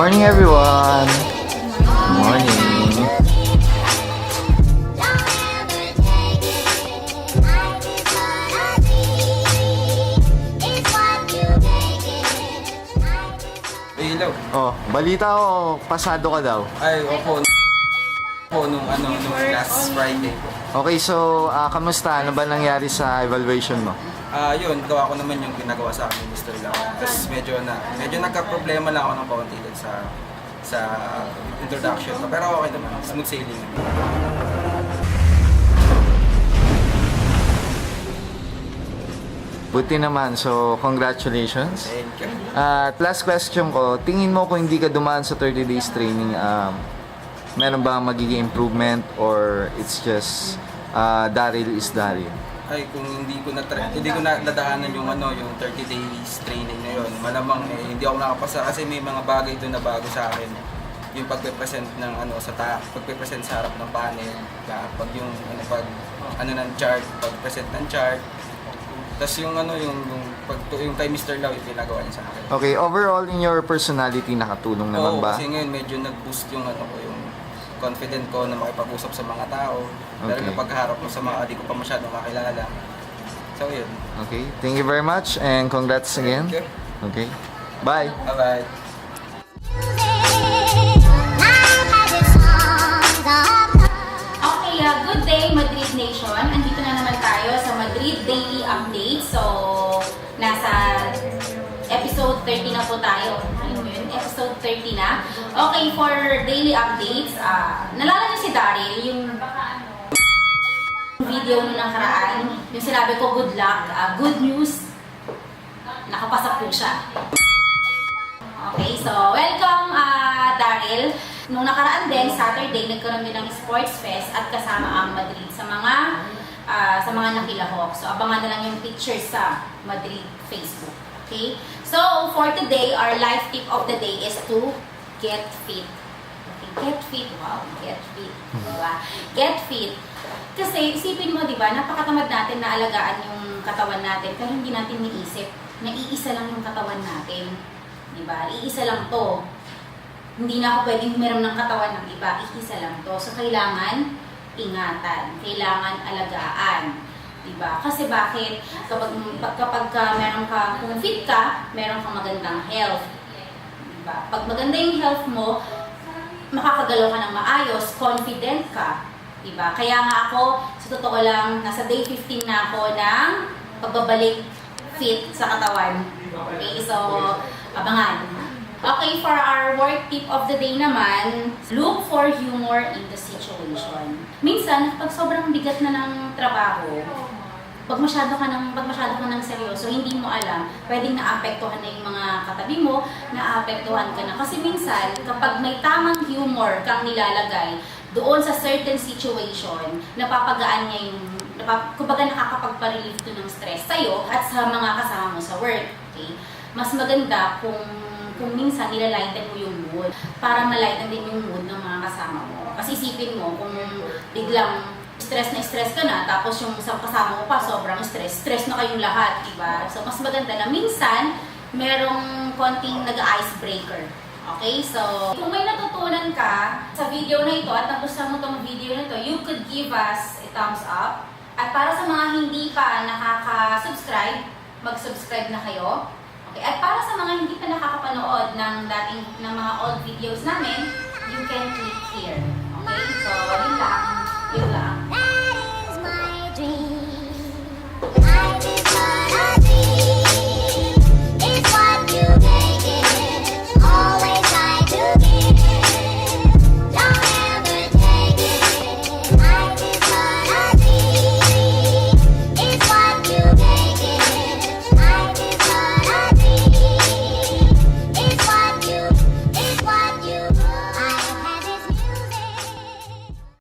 Morning everyone! Morning! Hello. Oh, balita ko, pasado ka daw. Ay, opo. Nung last Friday po. Okay, so kamusta? Ano ba nangyari sa evaluation mo? Yun, gawa ko naman yung ginagawa sa akin ni Mr. Lau. Tapos medyo nagka-problema lang ako ng kaunti dun sa introduction ko. Pero okay naman, smooth sailing. Buti naman, so congratulations. Thank you. At last question ko, tingin mo kung hindi ka dumaan sa 30 days training, meron ba magiging improvement or it's just Daryl is Daryl? Ay, kung hindi ko nadaanan yung 30 days training na yun, malamang hindi ako nakapasa kasi may mga bagay doon na bago sa akin. Yung pagpe-present ng pagpe-present sa harap ng panel, pag yung ng chart, pag-present ng chart. Tapos yung kay Mr. Lau, yung ginagawa niya sa akin. Okay, overall in your personality, nakatulong naman ba? Kasi ngayon medyo nag-boost yung yung confident ko na makipag-usap sa mga tao. Pero Okay. na pagkaharap mo sa mga di ko pa masyadong makilala. So yun. Okay, thank you very much and congrats again. Thank you. Okay, bye! Bye-bye. Okay, good day Madrid Nation. Andito na naman tayo sa Madrid Daily Update. So, nasa episode 30 na po tayo. Ano mo yun? Episode 30 na. Okay, for daily updates, nalala niyo si Daryl, yung video nung nakaraan, yung sinabi ko good luck, good news, nakapasa po siya. Okay, so welcome Daryl. Nung nakaraan din, Saturday, nagkaroon din ng Sports Fest at kasama ang Madrid sa mga nakilahok. So abangan na lang yung pictures sa Madrid Facebook. Okay? So for today, our life tip of the day is to get fit. Okay, get fit. Wow, get fit. Diba? Get fit. Kasi isipin mo, diba, napakatamad natin na alagaan yung katawan natin pero hindi natin niisip na iisa lang yung katawan natin. Diba? Iisa lang to. Hindi na ako pwedeng humiram ng katawan ng iba. Iisa lang to. So, kailangan ingatan. Kailangan alagaan. Diba? Kasi bakit? Kapag meron ka, kung fit ka, meron kang magandang health. Diba? Pag maganda yung health mo, makakagalaw ka ng maayos, confident ka. Diba? Kaya nga ako, sa totoo lang, nasa day 15 na ako ng pagbabalik fit sa katawan. Okay? So, abangan. Okay, for our work tip of the day naman, look for humor in the situation. Minsan, pag sobrang bigat na ng trabaho, pag masyado ka ng seryoso, hindi mo alam, pwedeng naapektuhan na yung mga katabi mo, naapektuhan ka na. Kasi minsan, kapag may tamang humor kang nilalagay doon sa certain situation, napapagaan niya kumbaga nakakapagpa-relieve to ng stress sa'yo at sa mga kasama mo sa work. Okay? Mas maganda kung minsan nilalighten mo yung mood para malighten din yung mood ng mga kasama mo. Kasi isipin mo, kung biglang stress ka na, tapos yung isang kasama mo pa sobrang stress na kayong lahat, diba? So, mas maganda na minsan, merong konting nag-icebreaker. Okay? So, kung may natutunan ka sa video na ito at nagustuhan mo itong video na ito, you could give us a thumbs up. At para sa mga hindi pa nakaka-subscribe, mag-subscribe na kayo. Okay? At para sa mga hindi pa nakakapanood ng mga old videos namin, you can click here. Okay? So, yun lang.